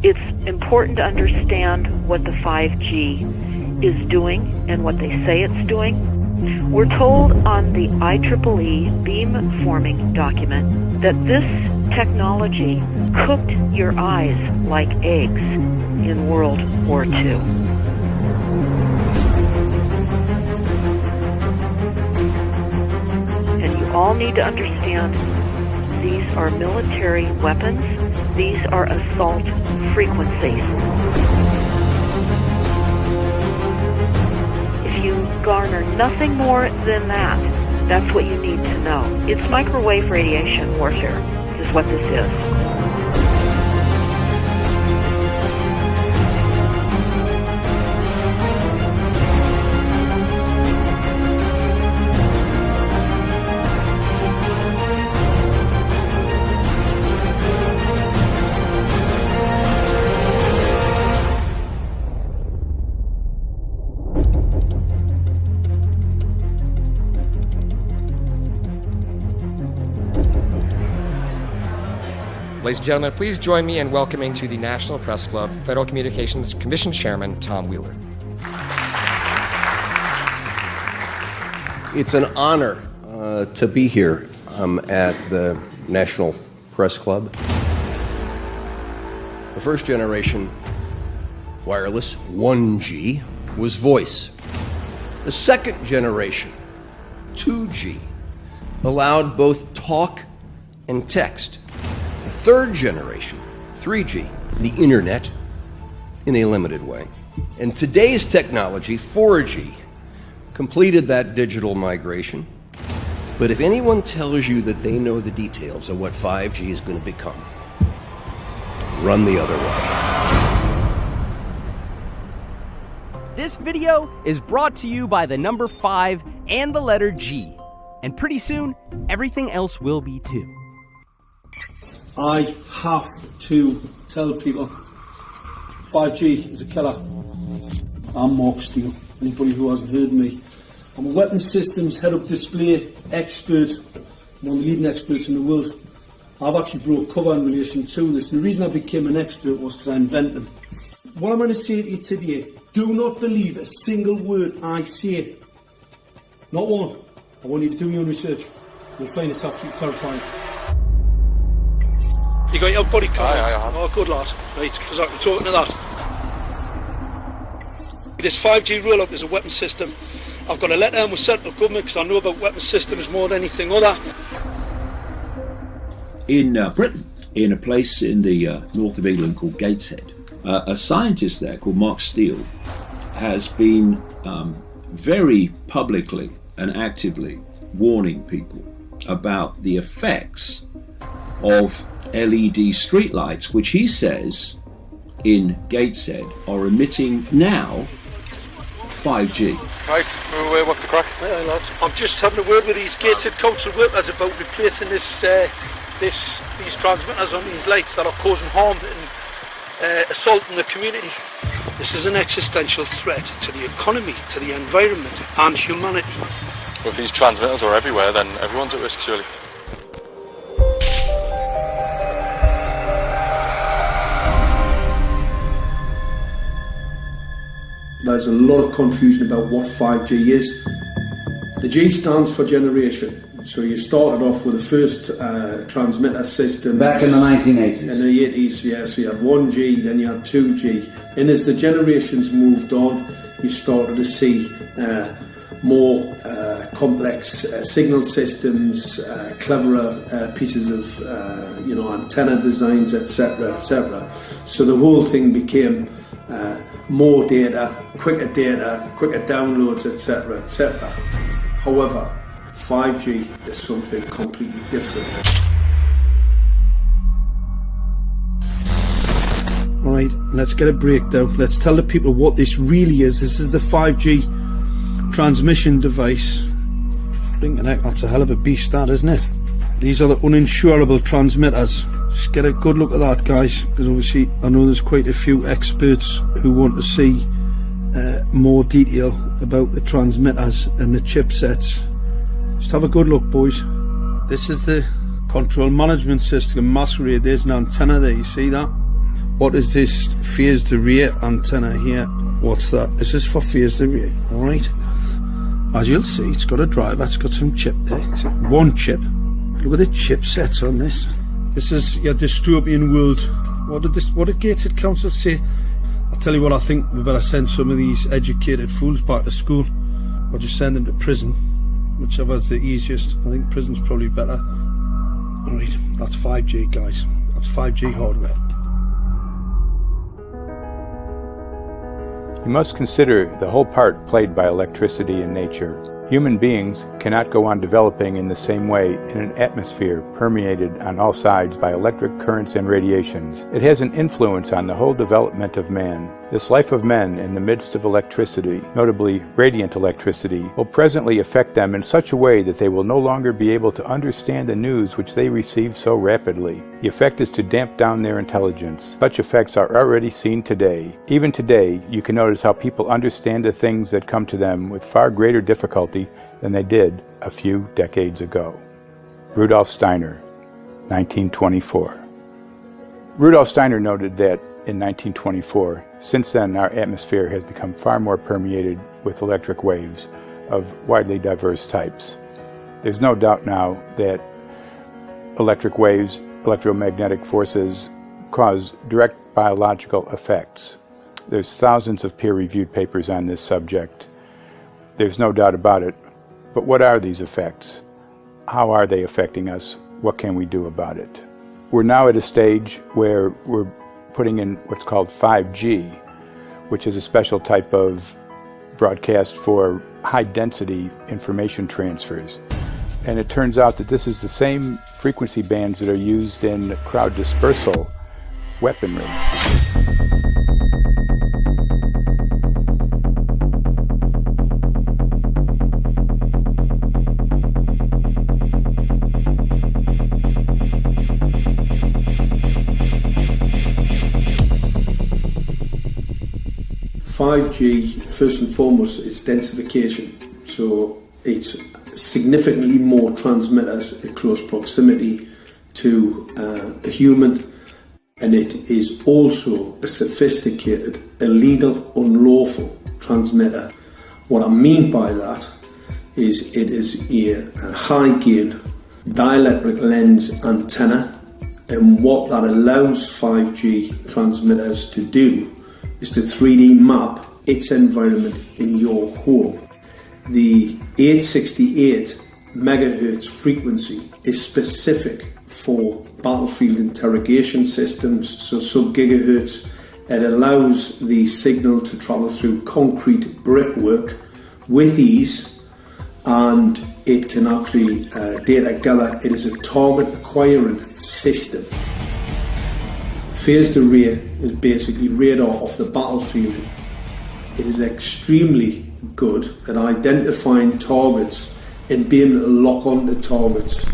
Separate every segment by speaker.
Speaker 1: It's important to understand what the 5G is doing and what they say it's doing. We're told on the IEEE beamforming document that this technology cooked your eyes like eggs in World War II. And you all need to understand these are military weapons. These are assault frequencies. If you garner nothing more than that, that's what you need to know. It's microwave radiation warfare, is what this is.
Speaker 2: Ladies and gentlemen, please join me in welcoming to the National Press Club Federal Communications Commission Chairman Tom Wheeler.
Speaker 3: It's an honor to be here at the National Press Club. The first generation wireless, 1G, was voice. The second generation, 2G, allowed both talk and text. The third generation, 3G, the internet, in a limited way. And today's technology, 4G, completed that digital migration. But if anyone tells you that they know the details of what 5G is going to become, run the other way.
Speaker 4: This video is brought to you by the number 5 and the letter G. And pretty soon, everything else will be too.
Speaker 5: I have to tell people 5G is a killer. I'm Mark Steele. Anybody who hasn't heard me, I'm a weapons systems head-up display expert, one of the leading experts in the world. I've actually brought cover in relation to this, and the reason I became an expert was because I invented them. What I'm going to say to you today, do not believe a single word I say. Not one. I want you to do your own research. You'll find it's absolutely terrifying. You got your body covered?
Speaker 6: Aye.
Speaker 5: Oh, good lad. Right, because I'm talking to that. This 5G roll-up is a weapon system. I've got a letter in with central government because I know about weapon systems more than anything other.
Speaker 6: In Britain, in a place in the north of England called Gateshead, a scientist there called Mark Steele has been very publicly and actively warning people about the effects of LED streetlights, which he says in Gateshead are emitting now 5G.
Speaker 7: Right, what's the crack?
Speaker 5: Hey, lads. I'm just having a word with these Gateshead council workers about replacing these transmitters on these lights that are causing harm and assaulting the community. This is an existential threat to the economy, to the environment and humanity.
Speaker 7: Well, if these transmitters are everywhere, then everyone's at risk, surely.
Speaker 5: There's a lot of confusion about what 5G is. The G stands for generation. So you started off with the first transmitter system.
Speaker 8: Back in the 1980s.
Speaker 5: In the 80s, yeah. So you had 1G, then you had 2G. And as the generations moved on, you started to see more complex signal systems, cleverer pieces of antenna designs, etc., etc. So the whole thing became more data, quicker downloads, etc., etc. However, 5G is something completely different. Alright, let's get a breakdown. Let's tell the people what this really is. This is the 5G transmission device. Blinking heck, that's a hell of a beast, that, isn't it? These are the uninsurable transmitters. Just get a good look at that, guys, because obviously I know there's quite a few experts who want to see more detail about the transmitters and the chipsets. Just have a good look, boys. This is the control management system masquerade. There's an antenna there, you see that? What is this phased array antenna here? What's that? This is for phased array, alright? As you'll see, it's got a driver, it's got some chip there. It's one chip. Look at the chipsets on this. This is your dystopian world. What did Gateshead Council say? I'll tell you what, I think we better send some of these educated fools back to school, or just send them to prison. Whichever's the easiest. I think prison's probably better. Alright, that's 5G, guys. That's 5G hardware.
Speaker 8: You must consider the whole part played by electricity in nature. Human beings cannot go on developing in the same way in an atmosphere permeated on all sides by electric currents and radiations. It has an influence on the whole development of man. This life of men in the midst of electricity, notably radiant electricity, will presently affect them in such a way that they will no longer be able to understand the news which they receive so rapidly. The effect is to damp down their intelligence. Such effects are already seen today. Even today, you can notice how people understand the things that come to them with far greater difficulty than they did a few decades ago. Rudolf Steiner, 1924. Rudolf Steiner noted that in 1924, since then our atmosphere has become far more permeated with electric waves of widely diverse types. There's no doubt now that electric waves, electromagnetic forces, cause direct biological effects. There's thousands of peer-reviewed papers on this subject. There's no doubt about it. But what are these effects? How are they affecting us? What can we do about it? We're now at a stage where we're putting in what's called 5G, which is a special type of broadcast for high-density information transfers. And it turns out that this is the same frequency bands that are used in crowd dispersal weaponry.
Speaker 5: 5G, first and foremost, is densification. So it's significantly more transmitters in close proximity to a human, and it is also a sophisticated, illegal, unlawful transmitter. What I mean by that is it is a high gain dielectric lens antenna, and what that allows 5G transmitters to do is to 3D map its environment in your home. The 868 megahertz frequency is specific for battlefield interrogation systems, so sub-gigahertz. It allows the signal to travel through concrete brickwork with ease, and it can actually data gather. It is a target acquiring system. Phased array is basically radar off the battlefield. It is extremely good at identifying targets and being able to lock onto targets.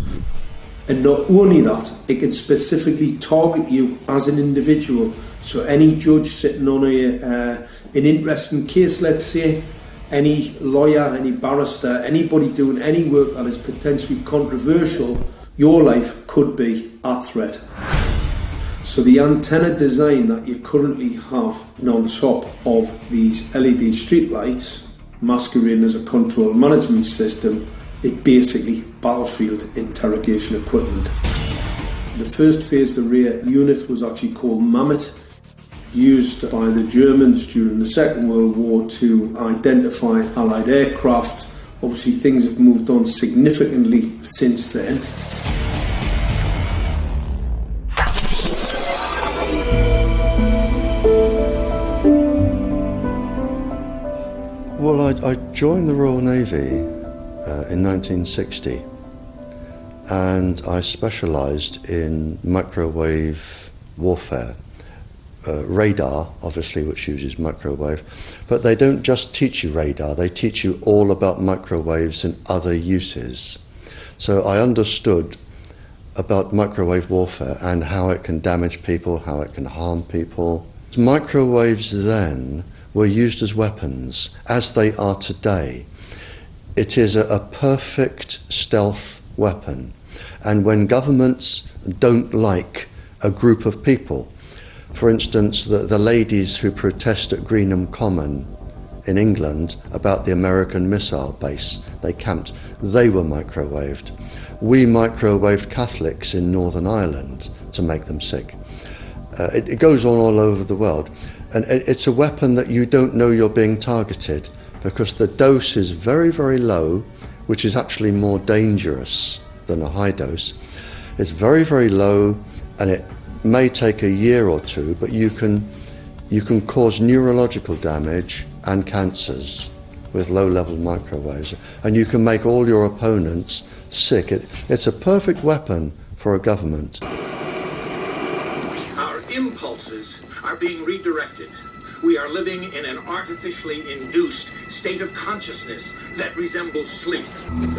Speaker 5: And not only that, it can specifically target you as an individual. So any judge sitting on an interesting case, let's say, any lawyer, any barrister, anybody doing any work that is potentially controversial, your life could be at threat. So the antenna design that you currently have on top of these LED streetlights, masquerading as a control management system, is basically battlefield interrogation equipment. The first phased array unit was actually called Mammoth, used by the Germans during the Second World War to identify Allied aircraft. Obviously things have moved on significantly since then.
Speaker 9: Well, I joined the Royal Navy in 1960, and I specialised in microwave warfare. Radar, obviously, which uses microwave, but they don't just teach you radar, they teach you all about microwaves and other uses. So I understood about microwave warfare and how it can damage people, how it can harm people. Microwaves then were used as weapons, as they are today. It is a perfect stealth weapon, and when governments don't like a group of people, For instance, the ladies who protest at Greenham Common in England about the American missile base they camped, they were microwaved. We microwaved Catholics in Northern Ireland to make them sick. It goes on all over the world, and it's a weapon that you don't know you're being targeted because the dose is very, very low, which is actually more dangerous than a high dose. It's very, very low, and it may take a year or two, but you can cause neurological damage and cancers with low-level microwaves, and you can make all your opponents sick. It's a perfect weapon for a government.
Speaker 10: Our impulses are being redirected. We are living in an artificially induced state of consciousness that resembles sleep.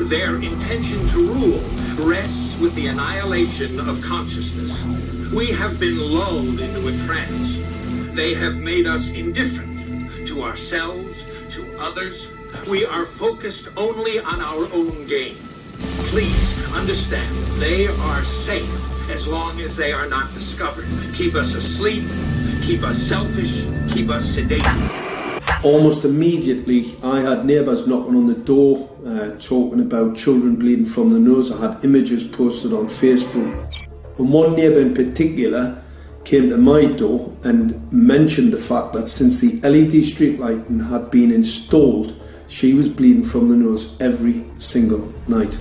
Speaker 10: Their intention to rule rests with the annihilation of consciousness. We have been lulled into a trance. They have made us indifferent to ourselves, to others. We are focused only on our own gain. Please understand, they are safe as long as they are not discovered. Keep us asleep, keep us selfish, keep us sedated.
Speaker 5: Almost immediately, I had neighbours knocking on the door, talking about children bleeding from the nose. I had images posted on Facebook. And one neighbour in particular came to my door and mentioned the fact that since the LED street lighting had been installed, she was bleeding from the nose every single night.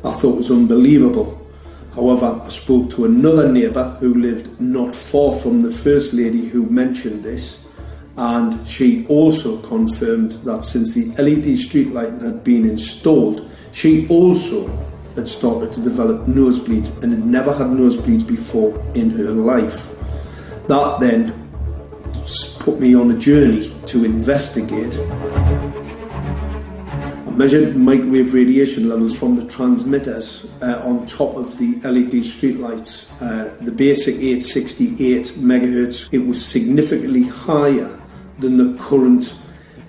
Speaker 5: I thought it was unbelievable. However, I spoke to another neighbour who lived not far from the first lady who mentioned this, and she also confirmed that since the LED street lighting had been installed, she also had started to develop nosebleeds and had never had nosebleeds before in her life. That then put me on a journey to investigate. I measured microwave radiation levels from the transmitters on top of the LED streetlights. The basic 868 megahertz, it was significantly higher than the current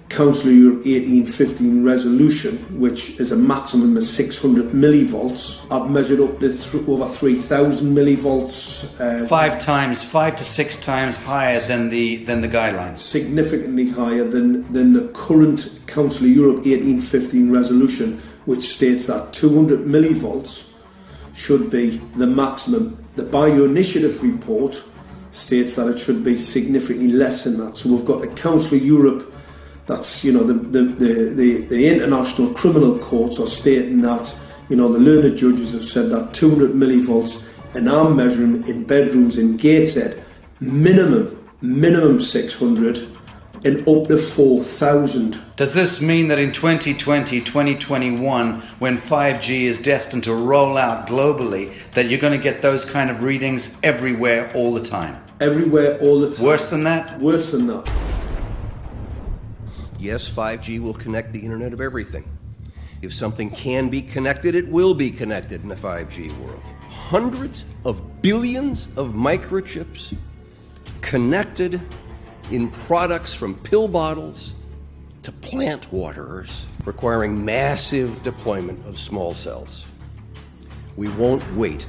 Speaker 5: Council of Europe 1815 resolution, which is a maximum of 600 millivolts. I've measured up to over 3,000 millivolts.
Speaker 11: 5 to 6 times higher than the guidelines.
Speaker 5: Significantly higher than the current Council of Europe 1815 resolution, which states that 200 millivolts should be the maximum. The Bioinitiative report states that it should be significantly less than that. So we've got the Council of Europe. That's, you know, the international criminal courts are stating that, you know, the learned judges have said that 200 millivolts, and I'm measuring in bedrooms in Gateshead, minimum 600 and up to 4,000.
Speaker 11: Does this mean that in 2020, 2021, when 5G is destined to roll out globally, that you're going to get those kind of readings everywhere all the time?
Speaker 5: Everywhere all the time.
Speaker 11: Worse than that?
Speaker 5: Worse than that.
Speaker 3: Yes, 5G will connect the Internet of Everything. If something can be connected, it will be connected in the 5G world. Hundreds of billions of microchips connected in products from pill bottles to plant waterers, requiring massive deployment of small cells. We won't wait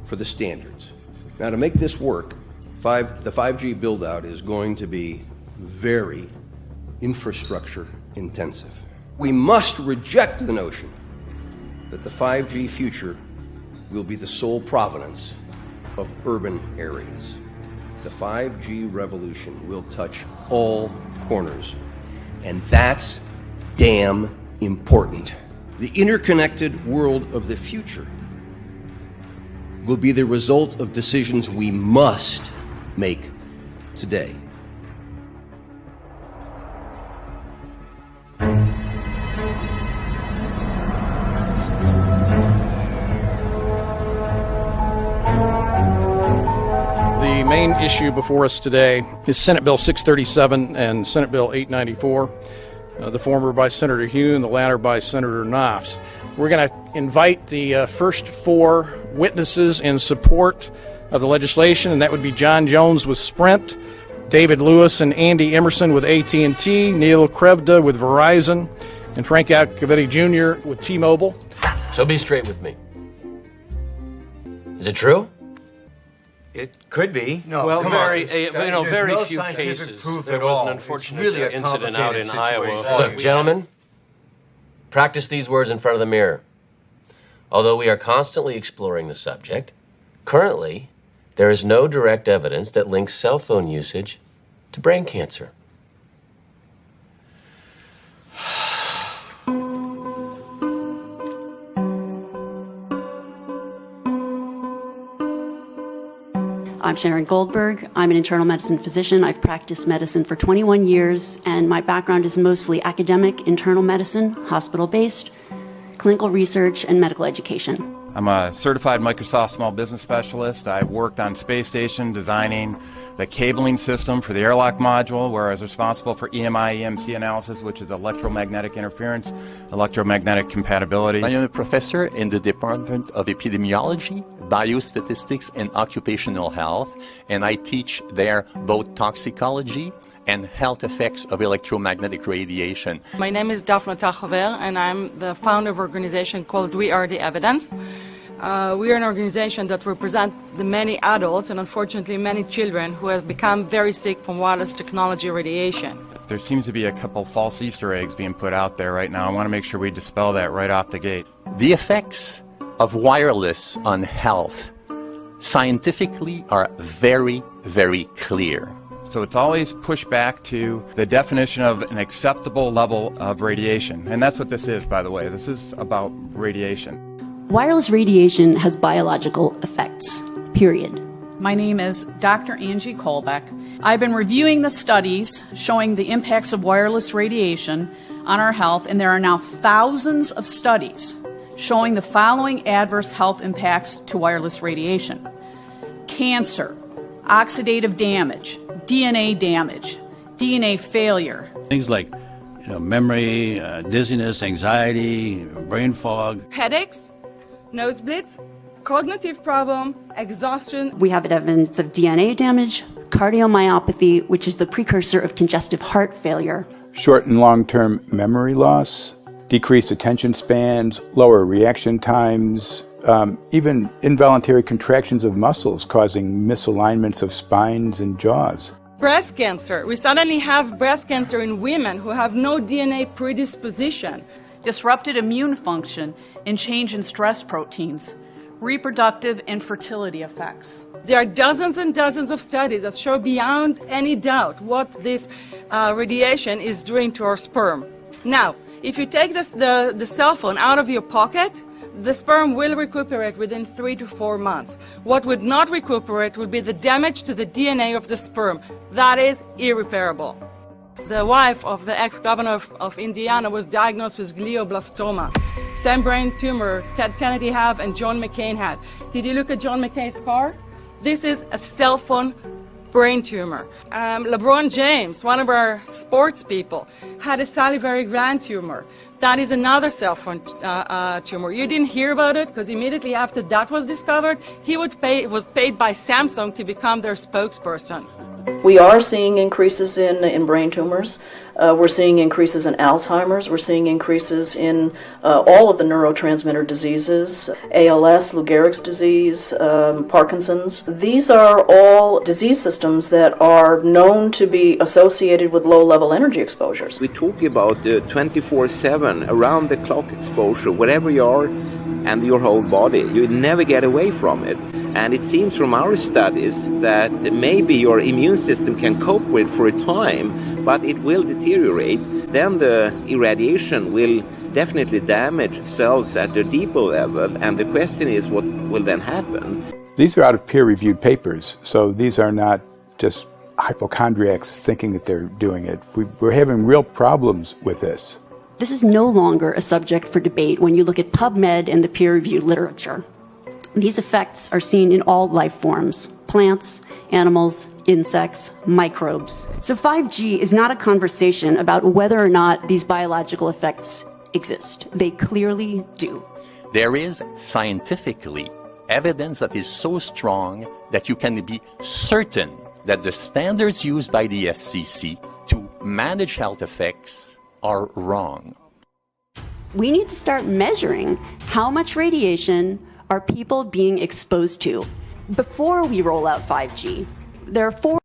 Speaker 3: for the standards. Now, to make this work, the 5G build-out is going to be very infrastructure intensive. We must reject the notion that the 5G future will be the sole provenance of urban areas. The 5G revolution will touch all corners, and that's damn important. The interconnected world of the future will be the result of decisions we must make today.
Speaker 12: The main issue before us today is Senate Bill 637 and Senate Bill 894, the former by Senator Hugh and the latter by Senator Knopf. We're going to invite the first four witnesses in support of the legislation, and that would be John Jones with Sprint, David Lewis and Andy Emerson with AT&T, Neil Krevda with Verizon, and Frank Iacovetti Jr. with T-Mobile.
Speaker 13: So be straight with me. Is it true? It could be.
Speaker 14: No, well, very few cases. There was an unfortunate incident out in Iowa.
Speaker 15: Look, gentlemen, practice these words in front of the mirror. Although we are constantly exploring the subject, currently, there is no direct evidence that links cell phone usage to brain cancer.
Speaker 16: I'm Sharon Goldberg. I'm an internal medicine physician. I've practiced medicine for 21 years, and my background is mostly academic, internal medicine, hospital-based, clinical research, and medical education.
Speaker 17: I'm a certified Microsoft small business specialist. I've worked on space station designing the cabling system for the airlock module, where I was responsible for EMI, EMC analysis, which is electromagnetic interference, electromagnetic compatibility.
Speaker 18: I am a professor in the Department of Epidemiology, Biostatistics, and Occupational Health, and I teach there both toxicology and health effects of electromagnetic radiation.
Speaker 19: My name is Daphne Tachover, and I'm the founder of an organization called We Are the Evidence. We are an organization that represents the many adults and unfortunately many children who have become very sick from wireless technology radiation.
Speaker 17: There seems to be a couple false Easter eggs being put out there right now. I want to make sure we dispel that right off the gate.
Speaker 18: The effects of wireless on health scientifically are very, very clear.
Speaker 17: So it's always pushed back to the definition of an acceptable level of radiation. And that's what this is, by the way. This is about radiation.
Speaker 16: Wireless radiation has biological effects, period.
Speaker 20: My name is Dr. Angie Kolbeck. I've been reviewing the studies showing the impacts of wireless radiation on our health, and there are now thousands of studies showing the following adverse health impacts to wireless radiation: cancer, oxidative damage, DNA damage, DNA failure.
Speaker 21: Things like memory, dizziness, anxiety, brain fog.
Speaker 19: Headaches, nosebleeds, cognitive problem, exhaustion.
Speaker 16: We have evidence of DNA damage, cardiomyopathy, which is the precursor of congestive heart failure.
Speaker 8: Short and long-term memory loss, decreased attention spans, lower reaction times, even involuntary contractions of muscles causing misalignments of spines and jaws.
Speaker 19: Breast cancer. We suddenly have breast cancer in women who have no DNA predisposition.
Speaker 20: Disrupted immune function and change in stress proteins, reproductive and fertility effects.
Speaker 19: There are dozens and dozens of studies that show beyond any doubt what this radiation is doing to our sperm. Now, if you take the cell phone out of your pocket, the sperm will recuperate within 3 to 4 months. What would not recuperate would be the damage to the DNA of the sperm. That is irreparable. The wife of the ex-governor of Indiana was diagnosed with glioblastoma. Same brain tumor Ted Kennedy had and John McCain had. Did you look at John McCain's scar? This is a cell phone brain tumor. LeBron James, one of our sports people, had a salivary gland tumor. That is another cell phone tumor. You didn't hear about it because immediately after that was discovered, he was paid by Samsung to become their spokesperson.
Speaker 22: We are seeing increases in brain tumors. We're seeing increases in Alzheimer's. We're seeing increases in all of the neurotransmitter diseases, ALS, Lou Gehrig's disease, Parkinson's. These are all disease systems that are known to be associated with low-level energy exposures.
Speaker 23: We talk about 24/7, around-the-clock exposure, wherever you are and your whole body. You never get away from it. And it seems from our studies that maybe your immune system can cope with for a time, but it will deteriorate. Then the irradiation will definitely damage cells at a deeper level, and the question is what will then happen?
Speaker 8: These are out of peer-reviewed papers, so these are not just hypochondriacs thinking that they're doing it. We're having real problems with this.
Speaker 16: This is no longer a subject for debate when you look at PubMed and the peer-reviewed literature. These effects are seen in all life forms: plants, animals, insects, microbes. So 5G is not a conversation about whether or not these biological effects exist. They clearly do.
Speaker 18: There is scientifically evidence that is so strong that you can be certain that the standards used by the FCC to manage health effects are wrong.
Speaker 16: We need to start measuring how much radiation are people being exposed to. before we roll out 5G, there are four